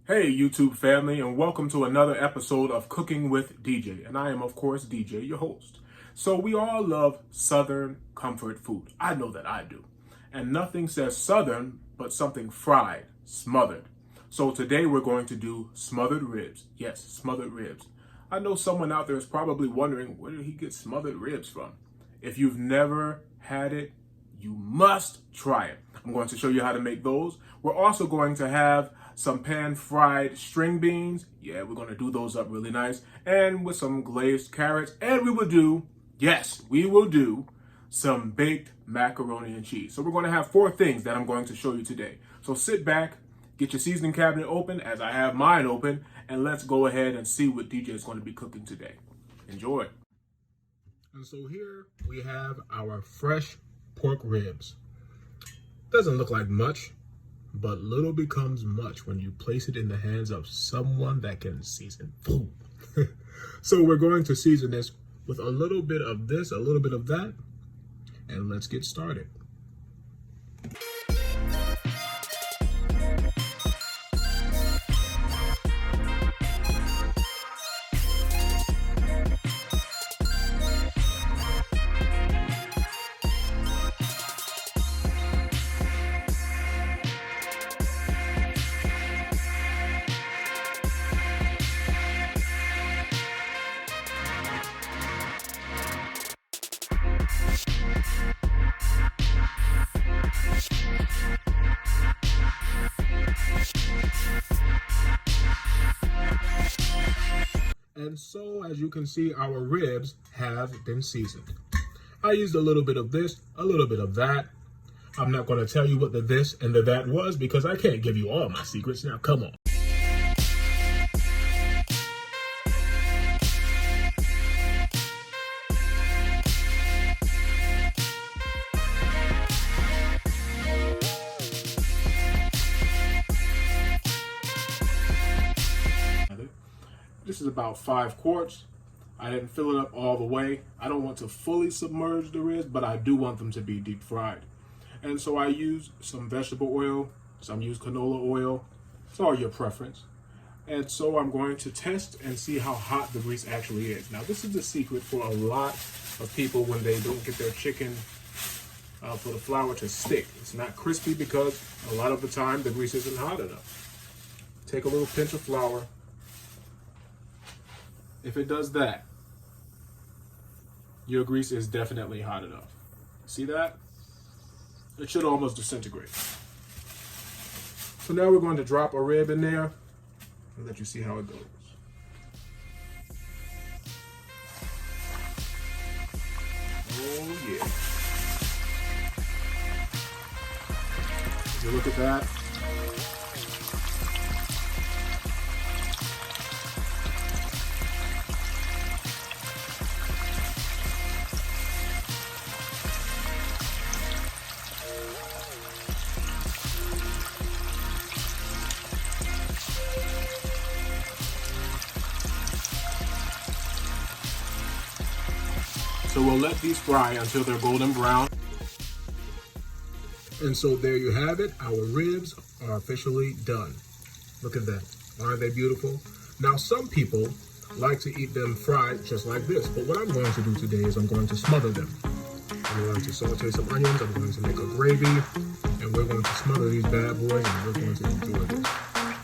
Hey YouTube family, and welcome to another episode of Cooking with DJ. And I am of course DJ, your host. So we all love Southern comfort food. I know that I do. And nothing says Southern but something fried, smothered. So today we're going to do smothered ribs. Yes, smothered ribs. I know someone out there is probably wondering, where did he get smothered ribs from? If you've never had it, you must try it. I'm going to show you how to make those. We're also going to have some pan-fried string beans. Yeah, we're going to do those up really nice. And with some glazed carrots. And we will do, yes, we will do some baked macaroni and cheese. So we're going to have 4 things that I'm going to show you today. So sit back, get your seasoning cabinet open as I have mine open, and let's go ahead and see what DJ is going to be cooking today. Enjoy. And so here we have our fresh pork ribs. Doesn't look like much, but little becomes much when you place it in the hands of someone that can season food. So we're going to season this with a little bit of this, a little bit of that, and let's get started. And so, as you can see, our ribs have been seasoned. I used a little bit of this, a little bit of that. I'm not going to tell you what the this and the that was because I can't give you all my secrets. Now, come on. This is about 5 quarts. I didn't fill it up all the way. I don't want to fully submerge the ribs, but I do want them to be deep fried. And so I use some vegetable oil, some use canola oil. It's all your preference. And so I'm going to test and see how hot the grease actually is. Now this is the secret for a lot of people when they don't get their chicken for the flour to stick. It's not crispy because a lot of the time the grease isn't hot enough. Take a little pinch of flour. If it does that, your grease is definitely hot enough. See that? It should almost disintegrate. So now we're going to drop a rib in there and let you see how it goes. Oh yeah. You look at that. So we'll let these fry until they're golden brown. And so there you have it. Our ribs are officially done. Look at that. Aren't they beautiful? Now, some people like to eat them fried just like this. But what I'm going to do today is I'm going to smother them. I'm going to saute some onions. I'm going to make a gravy. And we're going to smother these bad boys and we're going to enjoy this.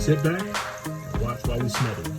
Sit back and watch while we smother them.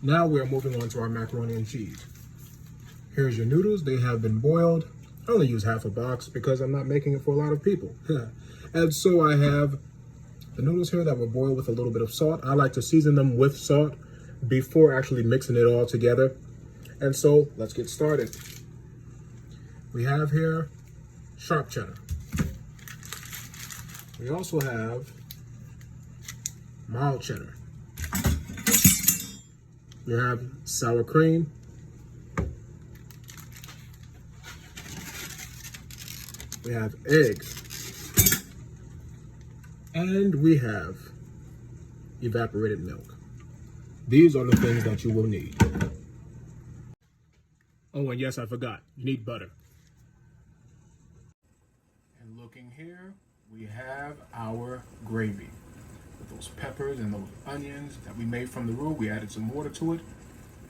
Now we are moving on to our macaroni and cheese. Here's your noodles. They have been boiled. I only use half a box because I'm not making it for a lot of people. And so I have the noodles here that were boiled with a little bit of salt. I like to season them with salt before actually mixing it all together. And so let's get started. We have here sharp cheddar. We also have mild cheddar. We have sour cream. We have eggs. And we have evaporated milk. These are the things that you will need. Oh, and yes, I forgot. You need butter. And looking here, we have our gravy. With those peppers and those onions that we made from the roux, we added some water to it.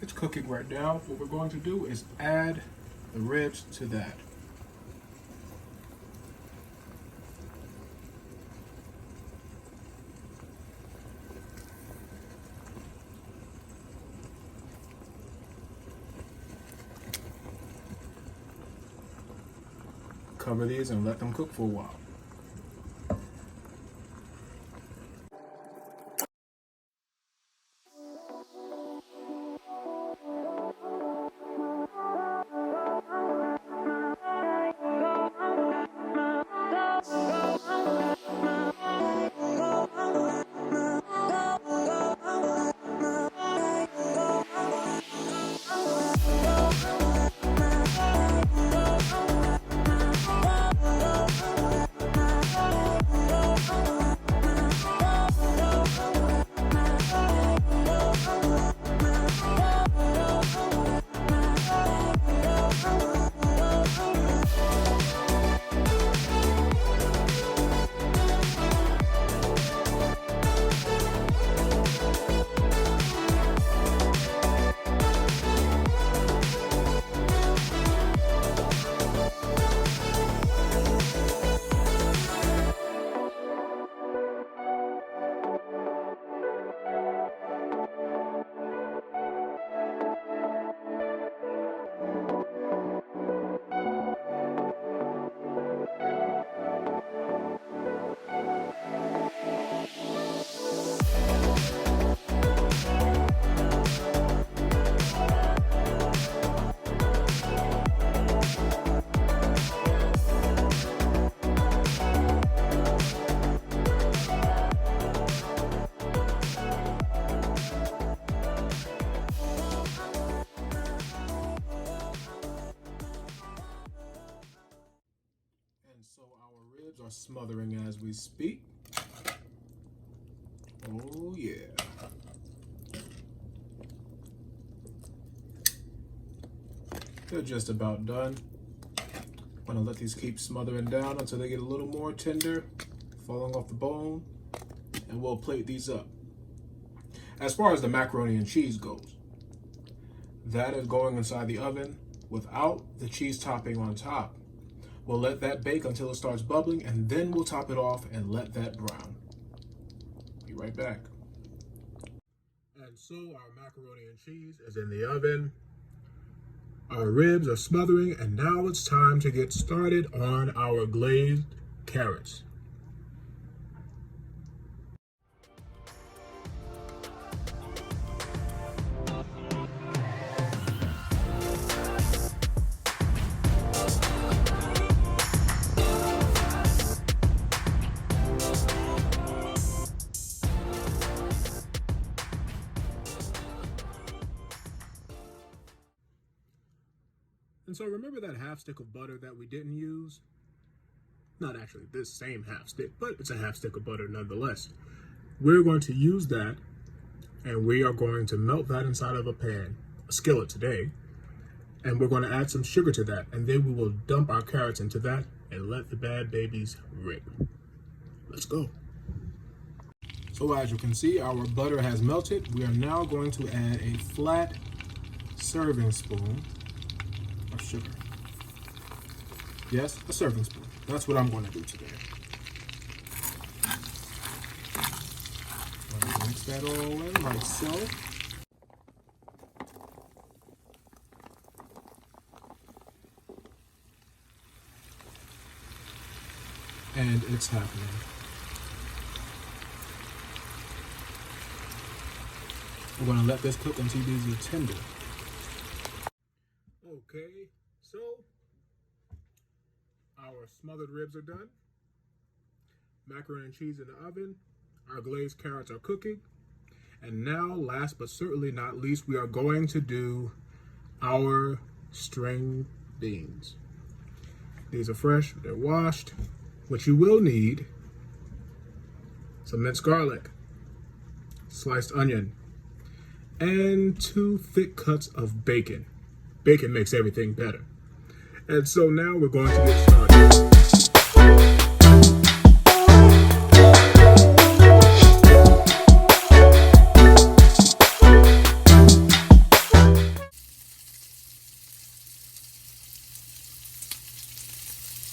It's cooking right now. What we're going to do is add the ribs to that. Cover these and let them cook for a while. So our ribs are smothering as we speak. Oh yeah. They're just about done. I'm gonna let these keep smothering down until they get a little more tender, falling off the bone, and we'll plate these up. As far as the macaroni and cheese goes, that is going inside the oven without the cheese topping on top. We'll let that bake until it starts bubbling, and then we'll top it off and let that brown. Be right back. And so our macaroni and cheese is in the oven. Our ribs are smothering, and now it's time to get started on our glazed carrots. And so remember that half stick of butter that we didn't use? Not actually this same half stick, but it's a half stick of butter nonetheless. We're going to use that, and we are going to melt that inside of a pan, a skillet today, and we're going to add some sugar to that, and then we will dump our carrots into that and let the bad babies rip. Let's go. So as you can see, our butter has melted. We are now going to add a flat serving spoon of sugar. Yes, a serving spoon. That's what I'm going to do today. I'm going to mix that all in like so. And it's happening. We're gonna let this cook until these are tender. Okay, so our smothered ribs are done. Macaroni and cheese in the oven. Our glazed carrots are cooking. And now, last but certainly not least, we are going to do our string beans. These are fresh, they're washed. What you will need, some minced garlic, sliced onion, and 2 thick cuts of bacon. Bacon makes everything better. And so now we're going to get started.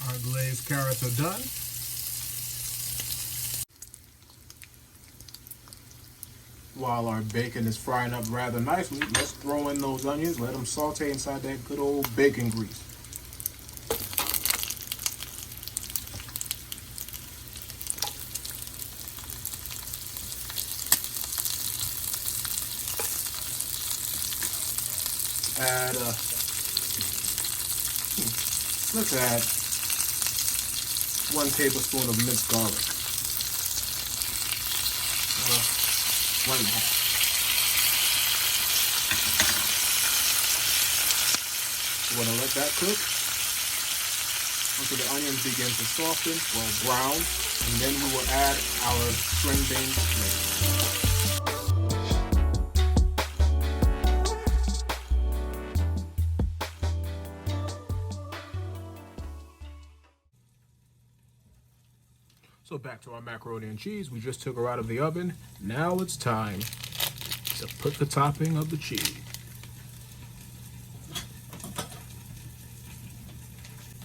Our glazed carrots are done. While our bacon is frying up rather nicely, let's throw in those onions, let them saute inside that good old bacon grease. Let's add 1 tablespoon of minced garlic. 1.5. We're going to let that cook until the onions begin to soften or brown, and then we will add our string beans later. So back to our macaroni and cheese. We just took her out of the oven. Now it's time to put the topping of the cheese.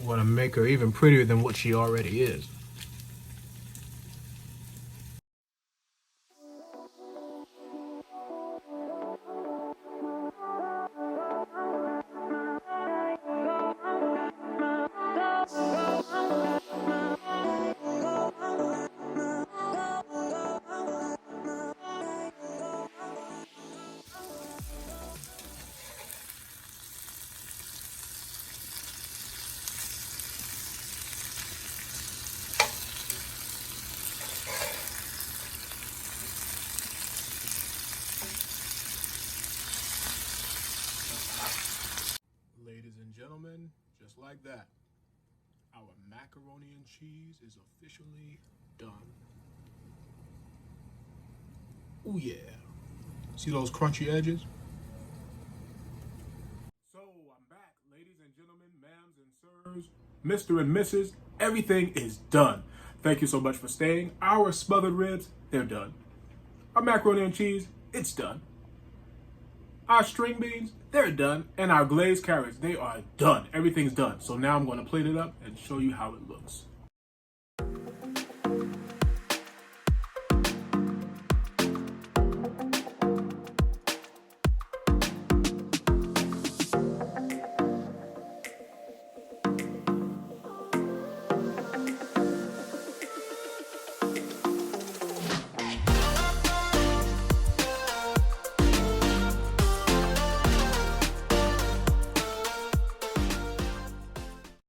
We want to make her even prettier than what she already is. Ladies and gentlemen, just like that, our macaroni and cheese is officially done. Oh yeah. See those crunchy edges? So I'm back, ladies and gentlemen, ma'ams and sirs, Mr. and Mrs. Everything is done. Thank you so much for staying. Our smothered ribs, they're done. Our macaroni and cheese, it's done. Our string beans, they're done. And our glazed carrots, they are done. Everything's done. So now I'm going to plate it up and show you how it looks.